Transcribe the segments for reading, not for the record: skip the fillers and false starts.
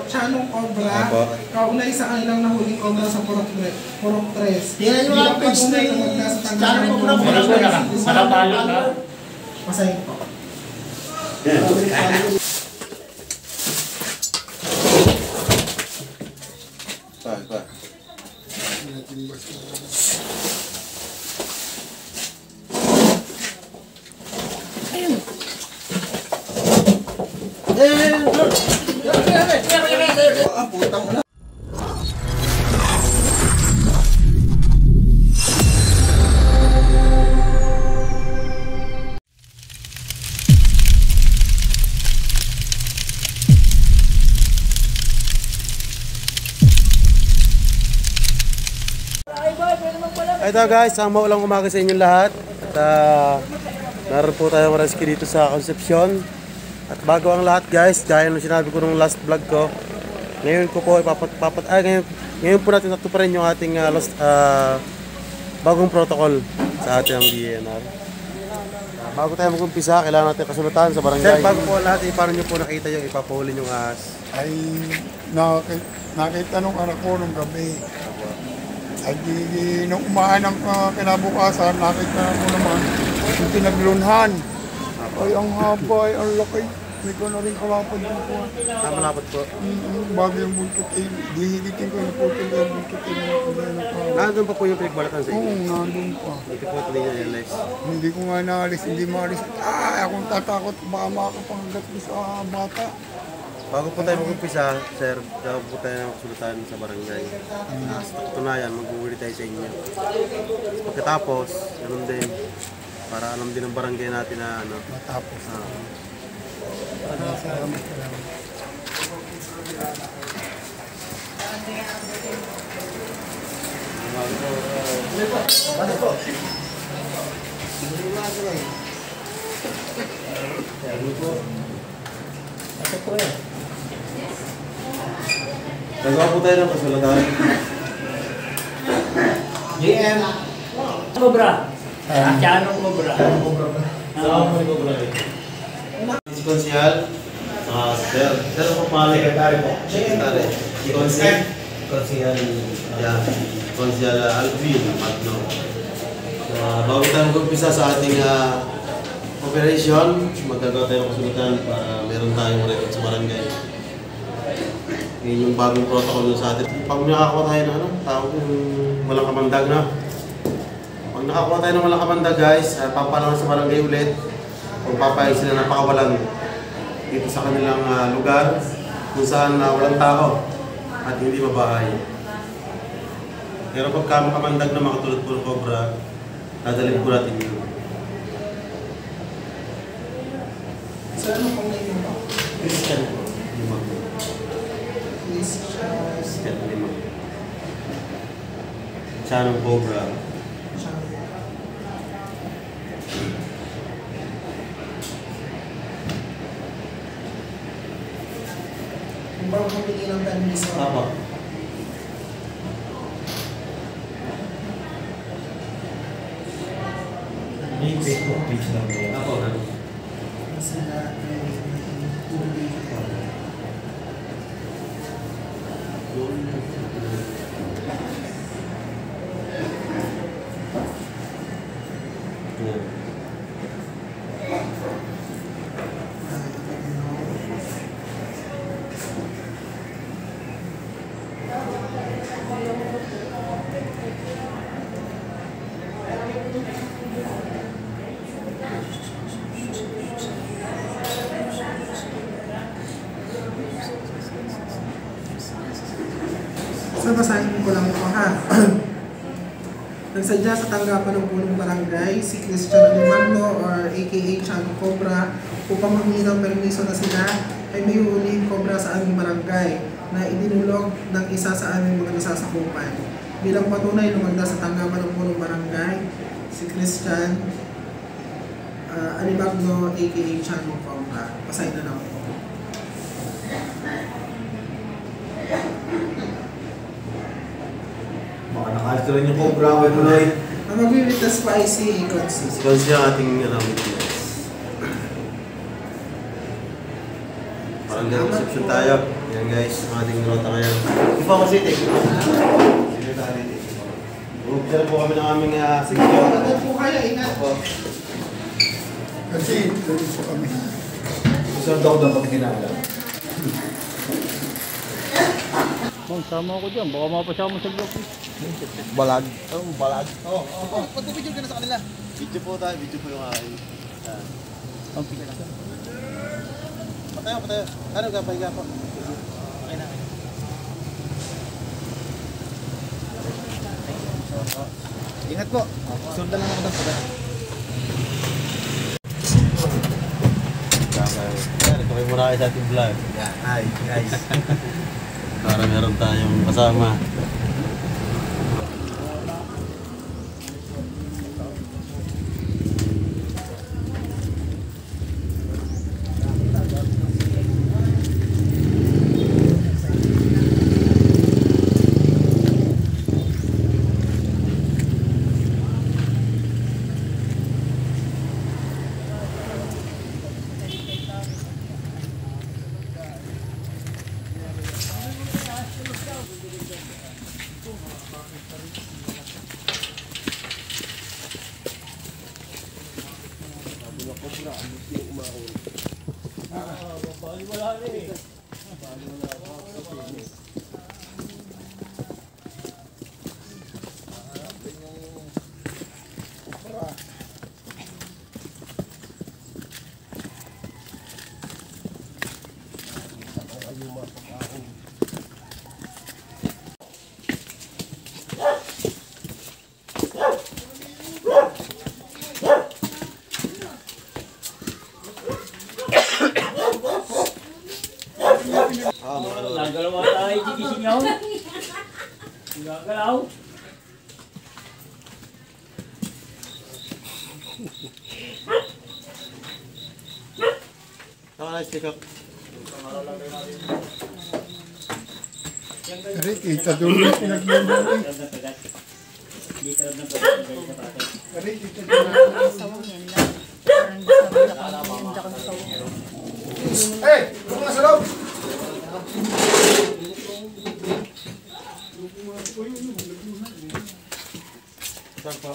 Chanong Cobra, kaunay sa kanilang nahuling Cobra sa Purok 3. Tingnan nyo ang page na yung Chanong Cobra. Malapalo na. Masahin po. Ito guys, ang maulang umaga sa inyong lahat. At naroon po tayong rescue dito sa Concepcion. At bago ang lahat guys, gaya ng sinabi ko nung last vlog ko, ngayon ko po ngayon po natin natuparin yung ating bagong protocol sa ating DNR. Bago tayo mag-umpisa, kailangan natin kasulatan sa barangay. Sir, bago po lahat, paano nyo po nakita yung ipapahuli yung ahas? Ay, nakita nung anak ko nung gabi. Ay, nung umaan ng kinabukasan, nakita ko naman yung pinaglunhan. Ay, ang haba, ay, ang laki. Hindi ko na rin kalapad yung po. Malapad po. Bago yung buntot, dihigitin ko yung puto yung buntot. Nandun pa po yung pinagbalatan sa inyo? Oo, nandun pa. Hindi po tuloy niya realize. Hindi ko nga naalis, hindi maalis. Akong tatakot, baka makakapangagat ko sa bata. Bago po tayo mag-umpisa, sir, daw po tayo ng kasulatan sa barangay. Sa katunayan, mag-uuli tayo sa inyo. Pagkatapos, ganun din, para alam din ng barangay natin na ano. Matapos. Salamat. Nagawa po tayo ng kasulatan. GM. Cobra. Chanong Cobra. Saan mo yung Cobra? Konsyal. Sir. Sir, ako pala. Sekretary po. Sekretary. Konsyal. Yeah. Konsyal Alvin Magno. Bago tayo mag-umpisa sa ating operation, magagawa tayo ng kasulatan para meron tayong record sa barangay. Yun yung bagong protocol sa atin. Pag nakakuha tayo ng tawag yung walang kamandag na. Pag nakakuha tayo ng walang kamandag guys, papalangan sa barangay ulit. Kung papayag sila ng pakawalan dito sa kanilang lugar kung saan walang tao at hindi mabahay. Pero pagka makamandag na makatulad po ng Cobra, dadalhin po natin yun. So ano pong name mo? Christian po. Christian. Chanong Cobra. Kung bago humingi ng permiso. Apa. May Facebook page lang po. Ako, ano? Sila tubig. So, basahin ko lang ito ha. Nagsadya sa tanggapan ng punong barangay si Christian Magno or aka Chanong Cobra upang humingi ng permiso na sila ay may huling Cobra sa aming barangay na idinulog ng isa sa aming mga nasasakupan. Bilang patunay lumagda sa tanggapan ng punong barangay si Christian Magno aka Chanong Cobra. Basahin na lang po. Baka nakalis rin yung Cobra, may tuloy. Ang mag-witness pa ay si Consi. Si Consi ang ating witness. Parang reception tayo. Yan Ayan guys, ang ating rota ngayon. Ipawa City. Umpisa na po kami ng aming section. Agad po kayo, ingat. Kasi, tuloy po kami. Gusto daw dapat ginala. Ma'am, sama ako dyan. Baka mapasama sa vlog. Balag. Balag. Pag-video ka na sa kanila. Video po tayo, video po yung aking. Ang pila. Patayo. Ano ka, pahiga po. Okay na. Ingat po. Sundan lang ako doon. Yan, ito kayo muna kayo sa ating vlog. Hi, guys. Para meron tayong kasama. Nagalaw tayo, gigising nyo. Nagalaw. Tama na, stick up. Ari, kita doon yung pinaglulunin. Ari, kita doon. Sawang yan lang. Parang gusto ko sawang. Hey! Huwag mo sa loob! Saan pa?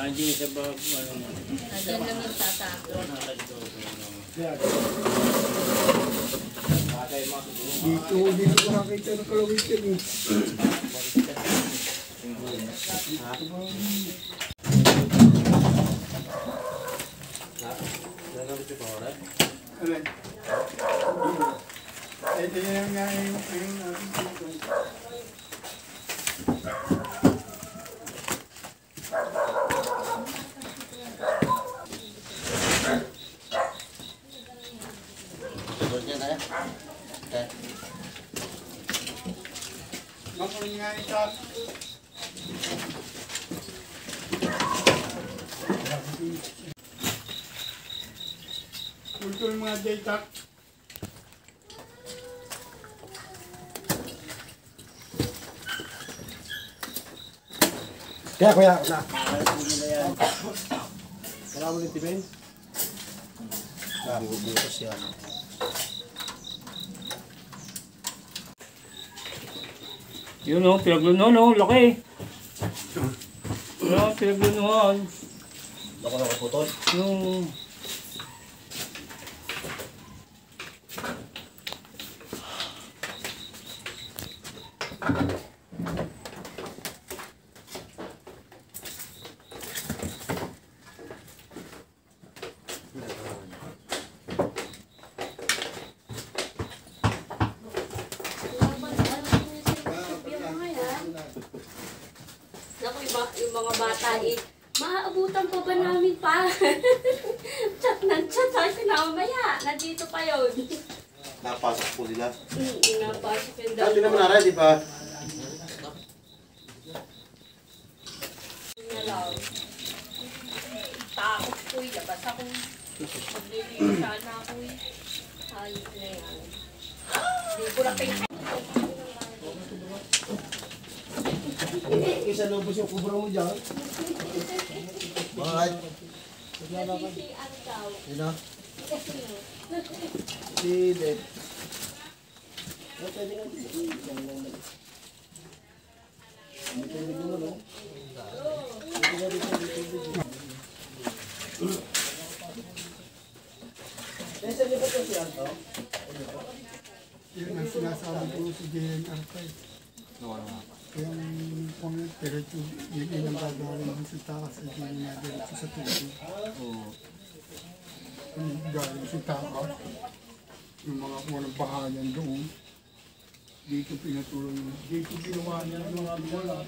Nandiyan sa bag, ano mo. Nandiyan lang yung tatako. Dito ko nakita ng kalawitin eh. Alin? Ito yung nga yung makuling nga ito. Kultul mga data. Kaya kuya, na. Kailangan mo ng timin? Bubukas yan. Yun o, pinaglunuhan o, laki. Yun, pinaglunuhan. Ako nakaputol. Yung... Naku, yung mga bata eh, maaabutan pa ba namin pa? Chat ng chat, sabi ko na mamaya, nandito pa yun. Napasok po sila. Napasok yung Dati naman naray, di ba? Nalaw. Takot ko labas ako. Maglilinis sana ako Ayos na yan. Hindi ko lang pinaka... Isa lubos yung kubra mo dyan. Bakit? Nag-CCR daw. Yun na. Kasi Si Dave. Yun ang sinasabi ko si JNR pa eh. Kaya kung diretso, yun ang gagaling sa taas, hindi na diretso sa tubig. Kung galing sa taas, yung mga walang bahayan doon, dito pinatuloy, dito ginawa niya ng mga wala.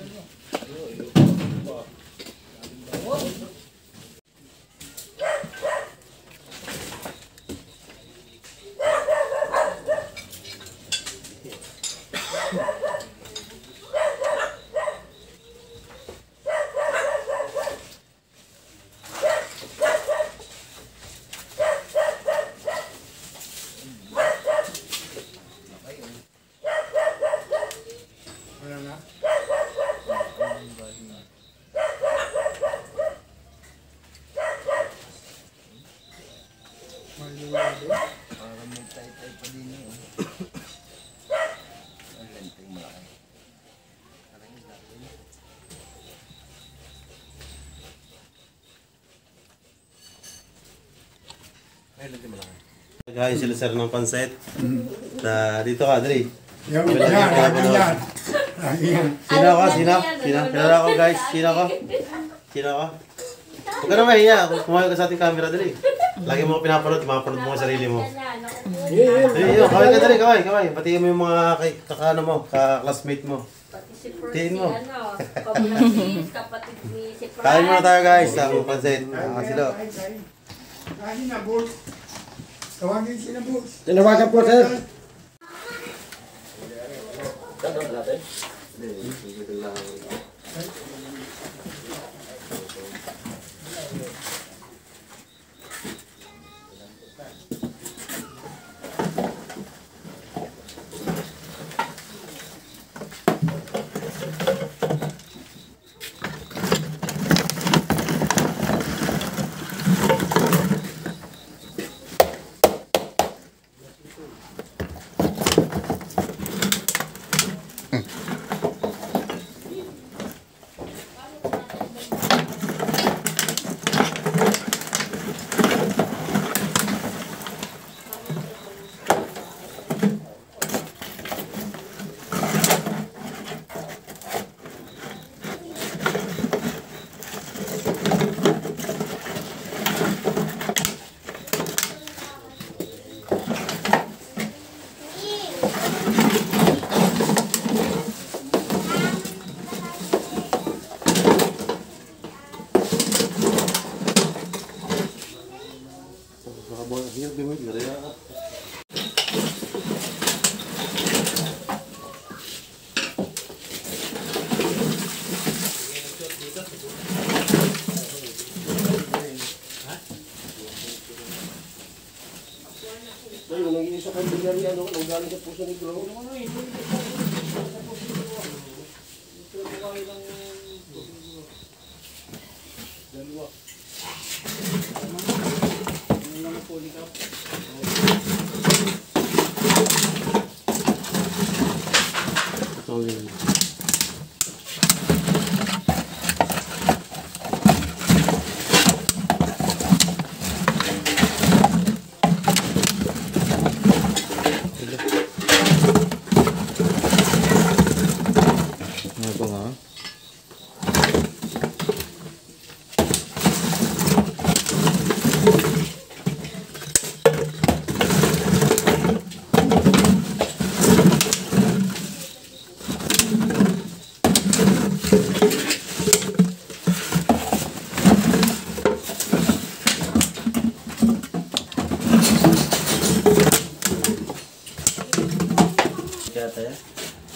Wala na. Malulado. Parang may tay-tay pa din yun. Ang lenteng malaki. Ay, lenteng malaki. Naghahin sila sir ng pansit. Dito ka, Dre. Yan, yan. Sino ako? Sino? Kilala ko guys. Sino ako? Sino ako? Huwag ka na mahiya. Kumayo ka sa ating camera, Dre. Lagi mo pinapanood, mapanood mo ang sarili mo. Kaway ka, Dre. Kaway. Batiin mo yung mga kakano mo, ka-classmate mo. Pati si Percy, Tingin mo. kapatid ni si Fran. Kain muna tayo guys. Ang pansit. Silo. Kain na, boss. Tawagin sila, boss. Tinawagan po, sir. Ayun, nag-iisa kang bilyari, ano, nang galing sa puso ni Gro.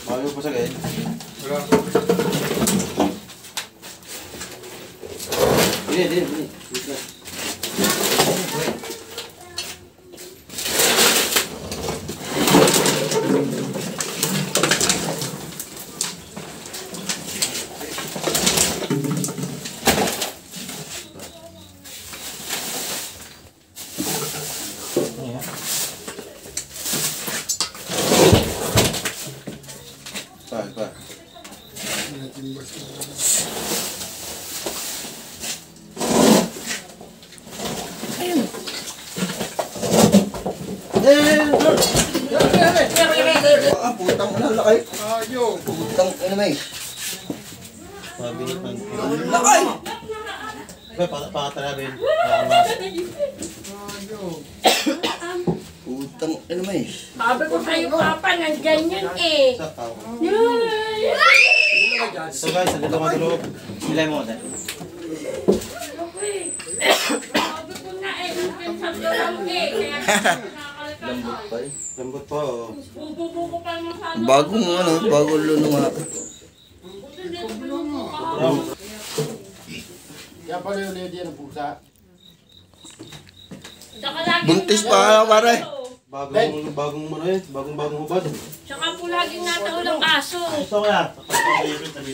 Bago po sa kain. Hindi. Putang ina, laki. Ayo. Putang ina, may. Mabilitan po. Laki! Pakatarabin. Ayo. Putang ina, may. Sabi ko sa'yo, Papa, nandyan yun eh. Sa tao. Yay! So guys, andito ka sa loob. Ilay mo tayo. Sabi ko na eh, nandyan sa loob eh. Kaya Lambot pa eh. Lambot po. Oh. bubuko pa mo sa Bagong ano, bagong luno nga. Kaya pala yung lady ng pusa. Buntis pa pare. Bagong hubad. Tsaka po laging nataulang aso. So kaya,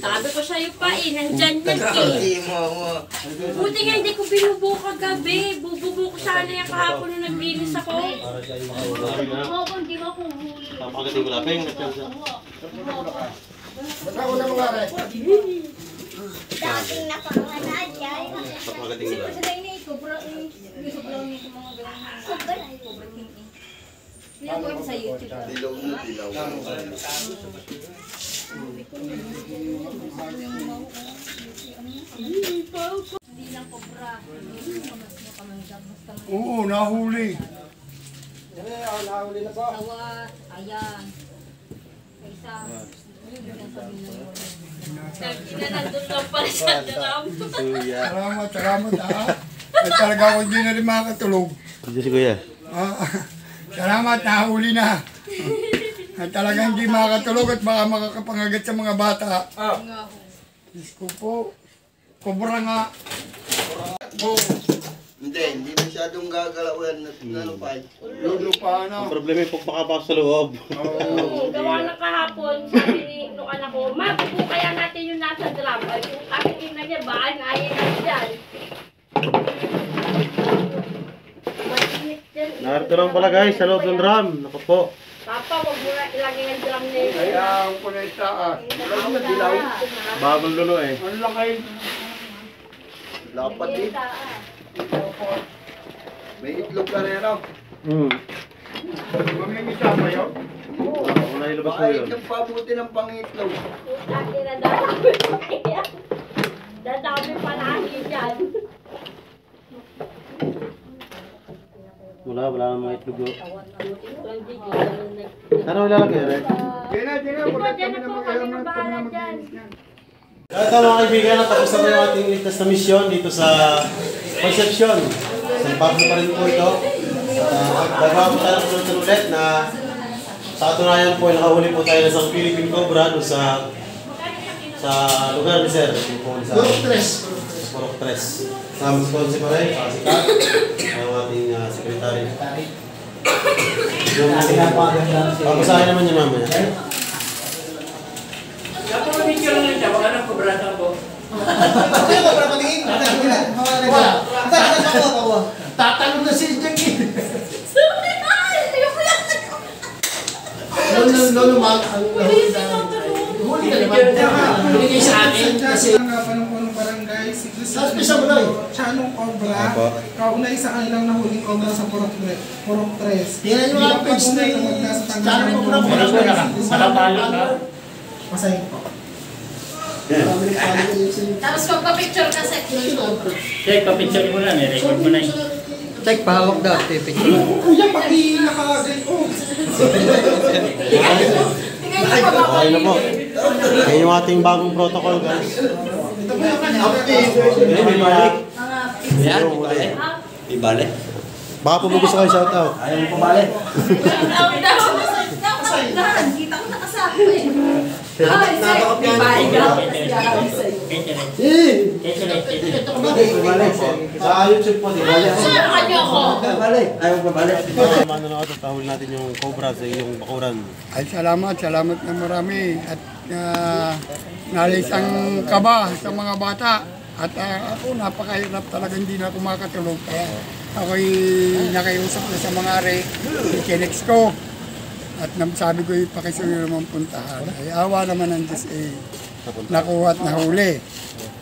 Sabi ko sa'yo pa eh, nandyan yun eh. Hindi mo. Buti nga hindi ko binubuo kagabi. Bububuo ko sana yung kahapon nung naglinis ako. para siya yung makahuli na. Oo, kung di mo ako huli. Papakating mo lapeng. Ba't ako na mga rin? Dating napangalan yan. Papakating mo lapeng. Sila ini sobrang mga ganyan. Sobrang Pinagawa ko sa YouTube. Dilaw na dilaw. Hindi lang cobra. Oo, nahuli. Tawa, ayan. Isa. Kaya nandun lang pala sa drum. Salamat ha. At talaga ako hindi na rin makatulog. Diyos si Kuya. Salamat, nahuli na. At talaga hindi makatulog at baka makakapangagat sa mga bata. Diyos ko po. Kobra nga. Hindi masyadong gagalaw yan. Ano pa eh. Lulupa Ang na. problema yung pagpakapasok sa loob. Gawa na kahapon, sabi ni nung anak ko, Ma, kaya natin yung nasa drum. Ay, kung kakitin na niya, baka naayin na dyan. Mainit dyan. Narito lang pala guys, sa loob ng drum. Naku po. Papa, wag mo na ilagay ang drum nila. Kaya ang punita ah. Dilaw. Bagong luno eh. Ang laki. Lapat eh. May itlog ka rin ano. Mamimisa pa yun. Ako na ilabas mo Baka yun. itlog pabuti ng pangitlog. Dati na dadami pa yan. Dadami pa nahin yan. Wala namang mga itlog. Ano ilalagay rin? Di na. Ito, dyan na po kami na bahala dyan. Ito mga kaibigan, tapos na po yung ating ligtas na misyon dito sa Concepcion. Sa Pablo pa rin po ito. At gagawa po tayo ng sunod ulit na sa katunayan po, nakahuli po tayo ng isang Philippine Cobra doon sa lugar ni Sir. Purok 3. Purok 3. Sama si Ponce pa rin, si Kat, ang ating sekretary. Papasahin naman niya mamaya. Tatanong na si Jackie. Lolo, ang huli ka naman. Binigay sa akin kasi Ang panungkulong barangay, si Tapos pisa mo lang. Chanong Cobra, kaunay sa kanilang nahuling cobra sa Purok 3. Tingnan nyo ang page na yung channel ko na malapala ka. Masahin po. Tapos magpa-picture ka sa Check, papicture mo na, record mo na yun. Check, pahawak daw. Kuya, pati nakagay ko. Okay na po. Yan yung ating bagong protocol guys. Ito po yung kanila. Yan, ibalik. Baka po gusto kayo shoutout. Ayaw mo pabalik. Kita ko nakasabi eh. Ay, sa'yo. Sa YouTube po, di ba? Sir, kanyo ko. Ayaw mo pabalik. Mano na ito, tahuli natin yung cobra sa iyong bakuran. Ay salamat na marami. At nalis ang kaba sa mga bata. At ako napakahirap talaga, hindi na ako makatulog. Kaya ako'y nakiusap na sa mga are, ikinex ko. At sabi ko, pakisuyo naman puntahan. Ay awa naman ng Diyos nakuha at nahuli.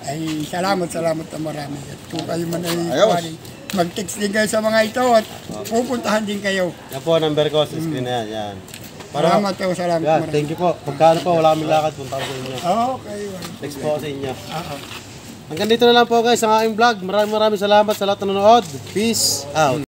Ay salamat na marami. At kung kayo man ay mag-text din kayo sa mga ito at pupuntahan din kayo. Yan po ang number ko sa screen na yan. Salamat po, salamat. Yeah, thank you po. Pagka po, wala kaming lakad, punta ko sa inyo. Okay. Next po sa inyo. Hanggang dito na lang po guys ang aking vlog. Maraming salamat sa lahat na nanonood. Peace out.